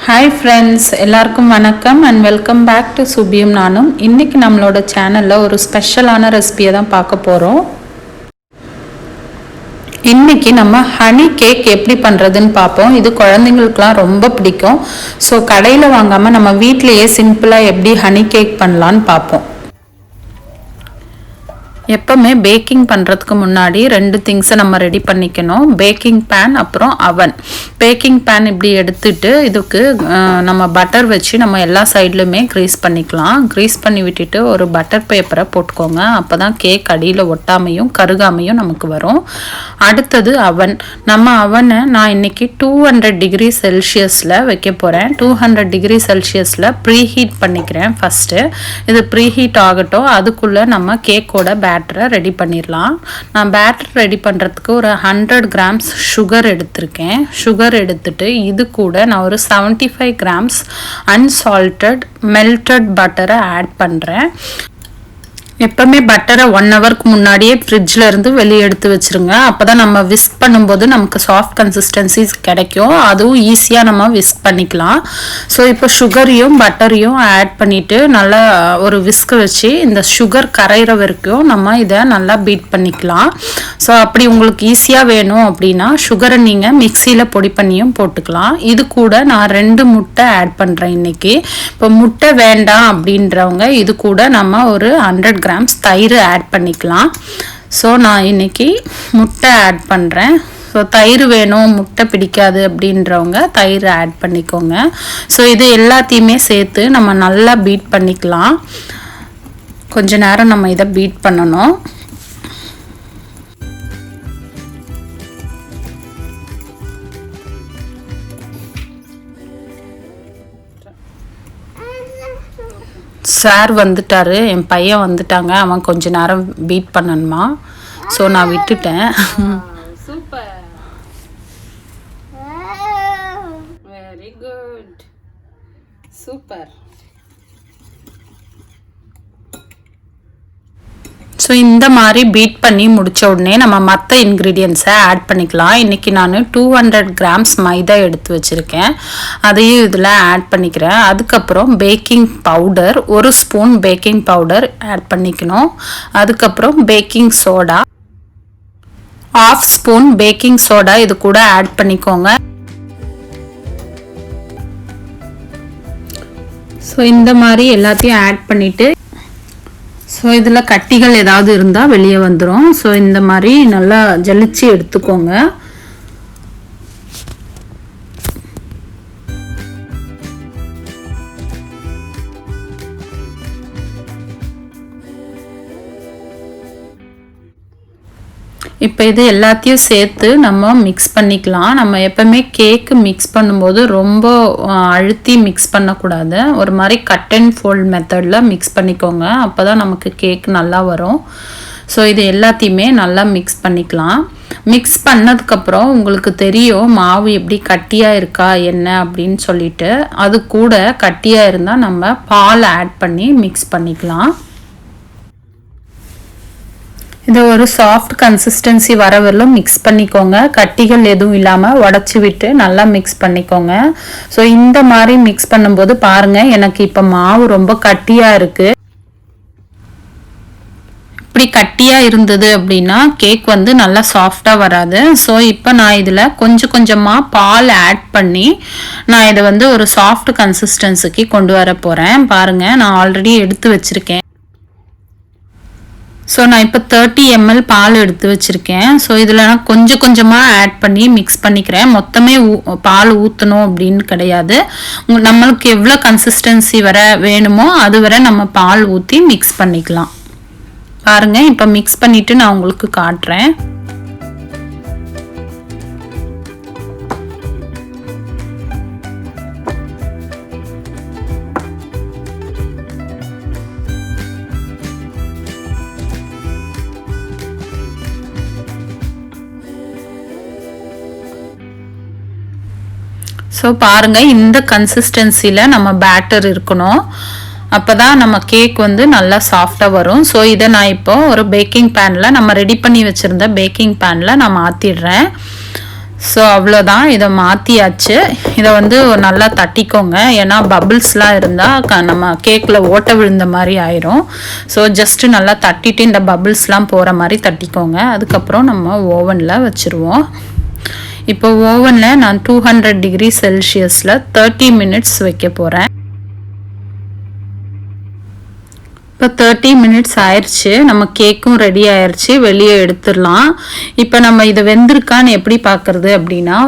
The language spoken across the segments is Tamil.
ஹாய் ஃப்ரெண்ட்ஸ், எல்லாருக்கும் வணக்கம் அண்ட் வெல்கம் பேக் டு சுபியும் நானும். இன்றைக்கி நம்மளோட சேனலில் ஒரு ஸ்பெஷலான ரெசிபியை தான் பார்க்க போகிறோம். இன்றைக்கி நம்ம ஹனி கேக் எப்படி பண்ணுறதுன்னு பார்ப்போம். இது குழந்தைங்களுக்குலாம் ரொம்ப பிடிக்கும். ஸோ கடையில் வாங்காமல் நம்ம வீட்டிலையே சிம்பிளாக எப்படி ஹனி கேக் பண்ணலான்னு பார்ப்போம். எப்போவுமே பேக்கிங் பண்ணுறதுக்கு முன்னாடி ரெண்டு திங்ஸை நம்ம ரெடி பண்ணிக்கணும். பேக்கிங் பேன் அப்புறம் அவன். பேக்கிங் பேன் இப்படி எடுத்துட்டு இதுக்கு நம்ம பட்டர் வச்சு நம்ம எல்லா சைட்லையுமே க்ரீஸ் பண்ணிக்கலாம். க்ரீஸ் பண்ணி விட்டுட்டு ஒரு பட்டர் பேப்பரை போட்டுக்கோங்க. அப்போ தான் கேக் அடியில் ஒட்டாமையும் கருகாமையும் நமக்கு வரும். அடுத்தது அவன். நம்ம அவனை நான் இன்றைக்கி 200 டிகிரி செல்சியஸில் வைக்க போகிறேன். 200 டிகிரி செல்சியஸில் ப்ரீஹீட் பண்ணிக்கிறேன் ஃபஸ்ட்டு. இது ப்ரீஹீட் ஆகட்டும். அதுக்குள்ளே நம்ம கேக்கோட பேட்டரை ரெடி பண்ணிடலாம். நான் பேட்டர் ரெடி பண்ணுறதுக்கு ஒரு 100 கிராம்ஸ் சுகர் எடுத்திருக்கேன். சுகர் எடுத்துட்டு இது கூட நான் ஒரு 75 கிராம்ஸ் அன்சால்டட் மெல்டட் பட்டரை ஆட் பண்ணுறேன். எப்போவுமே பட்டரை 1 ஹவருக்கு முன்னாடியே ஃப்ரிட்ஜில் இருந்து வெளியே எடுத்து வச்சுருங்க. அப்போ தான் நம்ம விஸ்க் பண்ணும்போது நமக்கு சாஃப்ட் கன்சிஸ்டன்சிஸ் கிடைக்கும். அதுவும் ஈஸியாக நம்ம விஸ்க் பண்ணிக்கலாம். ஸோ இப்போ சுகரையும் பட்டரையும் ஆட் பண்ணிவிட்டு நல்லா ஒரு விஸ்கை வச்சு இந்த சுகர் கரைகிற வரைக்கும் நம்ம இதை நல்லா பீட் பண்ணிக்கலாம். ஸோ அப்படி உங்களுக்கு ஈஸியாக வேணும் அப்படின்னா சுகரை நீங்கள் மிக்சியில் பொடி பண்ணியும் போட்டுக்கலாம். இது கூட நான் 2 முட்டை ஆட் பண்ணுறேன் இன்றைக்கி. இப்போ முட்டை வேண்டாம் அப்படின்றவங்க இது கூட நம்ம ஒரு 100 கிராம்ஸ் தயிர் ஆட் பண்ணிக்கலாம். ஸோ நான் இன்றைக்கி முட்டை ஆட் பண்ணுறேன். ஸோ தயிர் வேணும், முட்டை பிடிக்காது அப்படின்றவங்க தயிர் ஆட் பண்ணிக்கோங்க. ஸோ இது எல்லாத்தையுமே சேர்த்து நம்ம நல்லா பீட் பண்ணிக்கலாம். கொஞ்ச நேரம் நம்ம இதை பீட் பண்ணணும். சார் வந்துட்டாரு, என் பையன் வந்துட்டாங்க. அவன் கொஞ்ச நேரம் பீட் பண்ணணுமா. ஸோ நான் விட்டுட்டேன். Super, very good, super. So இந்த மாதிரி பீட் பண்ணி முடித்த உடனே நம்ம மற்ற இன்க்ரீடியன்ஸை ஆட் பண்ணிக்கலாம். இன்றைக்கி நான் 200 கிராம்ஸ் மைதா எடுத்து வச்சுருக்கேன். அதையும் இதில் ஆட் பண்ணிக்கிறேன். அதுக்கப்புறம் baking powder 1 spoon baking powder add பண்ணிக்கணும். அதுக்கப்புறம் baking soda 1/2 spoon baking soda இது கூட ஆட் பண்ணிக்கோங்க. ஸோ இந்த மாதிரி எல்லாத்தையும் ஆட் பண்ணிவிட்டு ஸோ இதில் கட்டிகள் ஏதாவது இருந்தால் வெளியே வந்துடும். ஸோ இந்த மாதிரி நல்லா ஜலிச்சு எடுத்துக்கோங்க. இப்போ இது எல்லாத்தையும் சேர்த்து நம்ம மிக்ஸ் பண்ணிக்கலாம். நம்ம எப்போவுமே கேக்கு மிக்ஸ் பண்ணும்போது ரொம்ப அழுத்தி மிக்ஸ் பண்ணக்கூடாது. ஒரு மாதிரி கட் அண்ட் ஃபோல்ட் மெத்தடில் மிக்ஸ் பண்ணிக்கோங்க. அப்போ தான் நமக்கு கேக் நல்லா வரும். ஸோ இது எல்லாத்தையுமே நல்லா மிக்ஸ் பண்ணிக்கலாம். மிக்ஸ் பண்ணதுக்கப்புறம் உங்களுக்கு தெரியும் மாவு எப்படி கட்டியாக இருக்கா என்ன அப்படின்னு சொல்லிட்டு. அது கூட கட்டியாக இருந்தால் நம்ம பால் ஆட் பண்ணி மிக்ஸ் பண்ணிக்கலாம். இது ஒரு சாஃப்ட் கன்சிஸ்டன்சி வரவரையிலும் மிக்ஸ் பண்ணிக்கோங்க. கட்டிகள் எதுவும் இல்லாமல் உடச்சி விட்டு நல்லா மிக்ஸ் பண்ணிக்கோங்க. ஸோ இந்த மாதிரி மிக்ஸ் பண்ணும்போது பாருங்கள், எனக்கு இப்போ மாவு ரொம்ப கட்டியாக இருக்குது. இப்படி கட்டியாக இருந்தது அப்படின்னா கேக் வந்து நல்லா சாஃப்டாக வராது. ஸோ இப்போ நான் இதில் கொஞ்சம் கொஞ்சமாக பால் ஆட் பண்ணி நான் இதை வந்து ஒரு சாஃப்ட் கன்சிஸ்டன்சிக்கு கொண்டு வர போகிறேன். பாருங்கள், நான் ஆல்ரெடி எடுத்து வச்சுருக்கேன். ஸோ நான் இப்போ 30 ml பால் எடுத்து வச்சுருக்கேன். ஸோ இதில் நான் கொஞ்சம் கொஞ்சமாக ஆட் பண்ணி மிக்ஸ் பண்ணிக்கிறேன். மொத்தமே பால் ஊற்றணும் அப்படின்னு கிடையாது. நம்மளுக்கு எவ்வளோ கன்சிஸ்டன்சி வர வேணுமோ அது வரை நம்ம பால் ஊற்றி மிக்ஸ் பண்ணிக்கலாம். பாருங்கள், இப்போ மிக்ஸ் பண்ணிவிட்டு நான் உங்களுக்கு காட்டுறேன். ஸோ பாருங்கள், இந்த கன்சிஸ்டன்சியில் நம்ம பேட்டர் இருக்கணும். அப்போ தான் நம்ம கேக் வந்து நல்லா சாஃப்டாக வரும். ஸோ இதை நான் இப்போ ஒரு பேக்கிங் பேனில் நம்ம ரெடி பண்ணி வச்சுருந்த பேக்கிங் பேனில் நான் மாற்றிடுறேன். ஸோ அவ்வளோதான், இதை மாற்றியாச்சு. இதை வந்து நல்லா தட்டிக்கோங்க, ஏன்னா பபிள்ஸ்லாம் இருந்தால் நம்ம கேக்கில் ஓட்ட விழுந்த மாதிரி ஆயிரும். ஸோ ஜஸ்ட்டு நல்லா தட்டிட்டு இந்த பபிள்ஸ்லாம் போகிற மாதிரி தட்டிக்கோங்க. அதுக்கப்புறம் நம்ம ஓவனில் வச்சுருவோம். இப்போ ஓவனில் நான் 200 டிகிரி செல்சியஸில் 30 மினிட்ஸ் வைக்க போகிறேன். இப்போ 30 மினிட்ஸ் ஆயிடுச்சு, நம்ம கேக்கும் ரெடி ஆயிடுச்சு, வெளியே எடுத்துடலாம். இப்போ நம்ம இதை வெந்திருக்கான்னு எப்படி பார்க்குறது அப்படின்னா,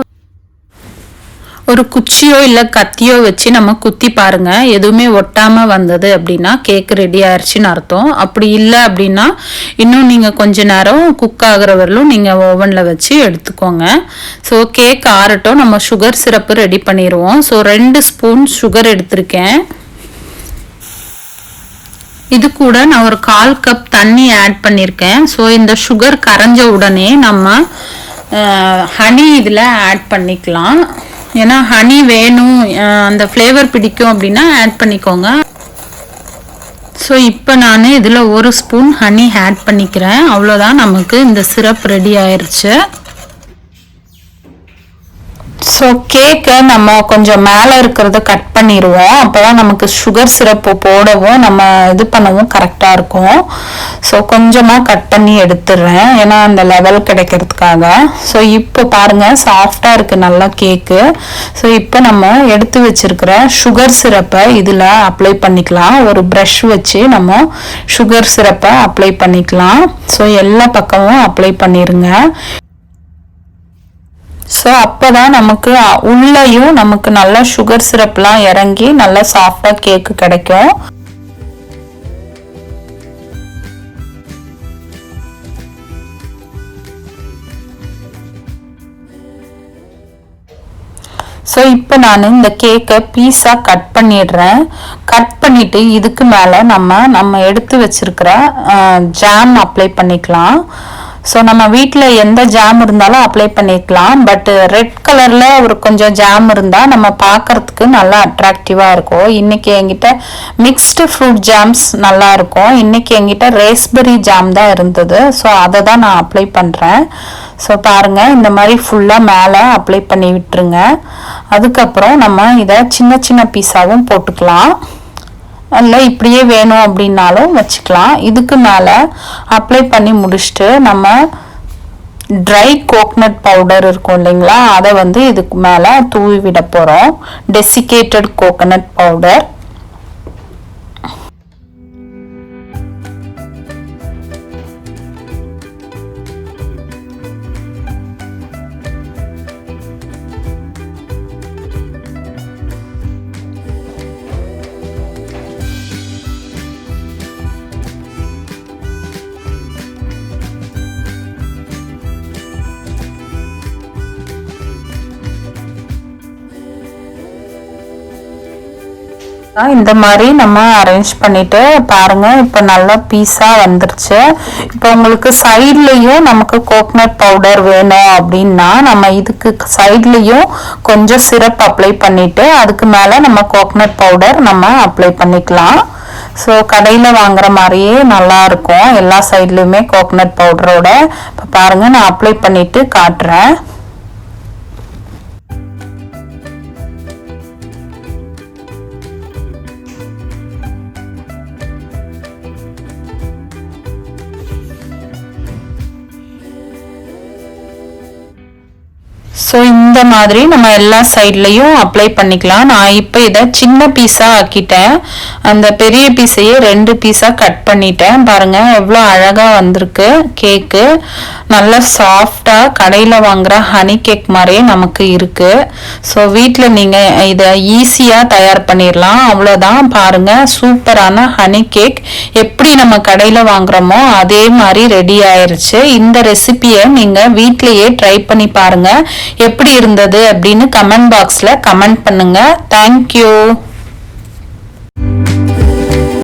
ஒரு குச்சியோ இல்லை கத்தியோ வச்சு நம்ம குத்தி பாருங்க. எதுவுமே ஒட்டாமல் வந்தது அப்படின்னா கேக் ரெடி ஆயிடுச்சுன்னு அர்த்தம். அப்படி இல்லை அப்படின்னா இன்னும் நீங்கள் கொஞ்ச நேரம் குக் ஆகிற வரலும் நீங்கள் ஓவனில் வச்சு எடுத்துக்கோங்க. ஸோ கேக் ஆறட்டும், நம்ம சுகர் சிரப்பு ரெடி பண்ணிடுவோம். ஸோ 2 ஸ்பூன் சுகர் எடுத்திருக்கேன். இது கூட நான் ஒரு 1/4 கப் தண்ணி ஆட் பண்ணியிருக்கேன். ஸோ இந்த சுகர் கரைஞ்ச உடனே நம்ம ஹனி இதில் ஆட் பண்ணிக்கலாம். ஏன்னா ஹனி வேணும், அந்த ஃப்ளேவர் பிடிக்கும் அப்படின்னா ஆட் பண்ணிக்கோங்க. ஸோ இப்போ நான் இதில் 1 ஸ்பூன் ஹனி ஆட் பண்ணிக்கிறேன். அவ்வளோதான், நமக்கு இந்த சிரப் ரெடி ஆயிடுச்சு. ஸோ கேக்கை நம்ம கொஞ்சம் மேலே இருக்கிறத கட் பண்ணிடுவோம். அப்போ தான் நமக்கு சுகர் சிரப்பு போடவும் நம்ம இது பண்ணவும் கரெக்டாக இருக்கும். ஸோ கொஞ்சமாக கட் பண்ணி எடுத்துடுறேன், ஏன்னா அந்த லெவல் கிடைக்கிறதுக்காக. ஸோ இப்போ பாருங்கள், சாஃப்டாக இருக்குது நல்லா கேக்கு. ஸோ இப்போ நம்ம எடுத்து வச்சிருக்கிற சுகர் சிரப்பை இதில் அப்ளை பண்ணிக்கலாம். ஒரு ப்ரஷ் வச்சு நம்ம சுகர் சிரப்பை அப்ளை பண்ணிக்கலாம். ஸோ எல்லா பக்கமும் அப்ளை பண்ணிடுங்க. ஸோ அப்போ தான் நமக்கு உள்ளேயும் நமக்கு நல்லா சுகர் சிரப்லாம் இறங்கி நல்லா சாஃப்டாக கேக்கு கிடைக்கும். ஸோ இப்போ நான் இந்த கேக்கை பீஸாக கட் பண்ணிடுறேன். கட் பண்ணிவிட்டு இதுக்கு மேலே நம்ம எடுத்து வச்சிருக்கிற ஜாம் அப்ளை பண்ணிக்கலாம். ஸோ நம்ம வீட்டில் எந்த ஜாம் இருந்தாலும் அப்ளை பண்ணிக்கலாம். பட் ரெட் கலரில் ஒரு கொஞ்சம் ஜாம் இருந்தால் நம்ம பார்க்கறதுக்கு நல்லா அட்ராக்டிவாக இருக்கும். இன்றைக்கி என்கிட்ட மிக்ஸ்டு ஃப்ரூட் ஜாம்ஸ் நல்லா இருக்கும். இன்றைக்கி என்கிட்ட ரேஸ்பெரி ஜாம் தான் இருந்தது. ஸோ அதை தான் நான் அப்ளை பண்ணுறேன். ஸோ பாருங்கள், இந்த மாதிரி ஃபுல்லாக மேலே அப்ளை பண்ணி விட்டுருங்க. அதுக்கப்புறம் நம்ம இதை சின்ன சின்ன பீஸாகவும் போட்டுக்கலாம், இல்லை இப்படியே வேணும் அப்படின்னாலும் வச்சுக்கலாம். இதுக்கு மேலே அப்ளை பண்ணி முடிச்சுட்டு நம்ம ட்ரை கோகனட் பவுடர் இருக்கும் இல்லைங்களா, அதை வந்து இதுக்கு மேலே தூவி விட போகிறோம். Desiccated coconut powder. இந்த மாதிரி நம்ம அரேஞ்ச் பண்ணிட்டு பாருங்க, இப்போ நல்லா பீஸா வந்துருச்சு. இப்போ உங்களுக்கு சைட்லயும் நமக்கு கோகனட் பவுடர் வேணும் அப்படின்னா நம்ம இதுக்கு சைட்லயும் கொஞ்சம் சிரப் அப்ளை பண்ணிட்டு அதுக்கு மேல நம்ம கோகனட் பவுடர் நம்ம அப்ளை பண்ணிக்கலாம். ஸோ கடையில் வாங்குற மாதிரியே நல்லா இருக்கும், எல்லா சைட்லையுமே கோகனட் பவுடரோட. இப்போ பாருங்க, நான் அப்ளை பண்ணிட்டு காட்டுறேன். ஸோ இந்த மாதிரி நம்ம எல்லா சைட்லையும் அப்ளை பண்ணிக்கலாம். நான் இப்போ இதை சின்ன பீஸாக ஆக்கிட்டேன். அந்த பெரிய பீஸையே 2 பீஸாக கட் பண்ணிட்டேன். பாருங்கள் எவ்வளோ அழகாக வந்திருக்கு கேக்கு. நல்லா சாஃப்டாக கடையில் வாங்குகிற ஹனி கேக் மாதிரியே நமக்கு இருக்குது. ஸோ வீட்டில் நீங்கள் இதை ஈஸியாக தயார் பண்ணிடலாம். அவ்வளோதான், பாருங்கள் சூப்பரான ஹனி கேக் எப்படி நம்ம கடையில் வாங்குகிறோமோ அதே மாதிரி ரெடி ஆயிடுச்சு. இந்த ரெசிபியை நீங்கள் வீட்டிலையே ட்ரை பண்ணி பாருங்கள். எப்படி இருந்தது அப்படின்னு கமெண்ட் பாக்ஸ்ல கமெண்ட் பண்ணுங்க. தேங்க்யூ.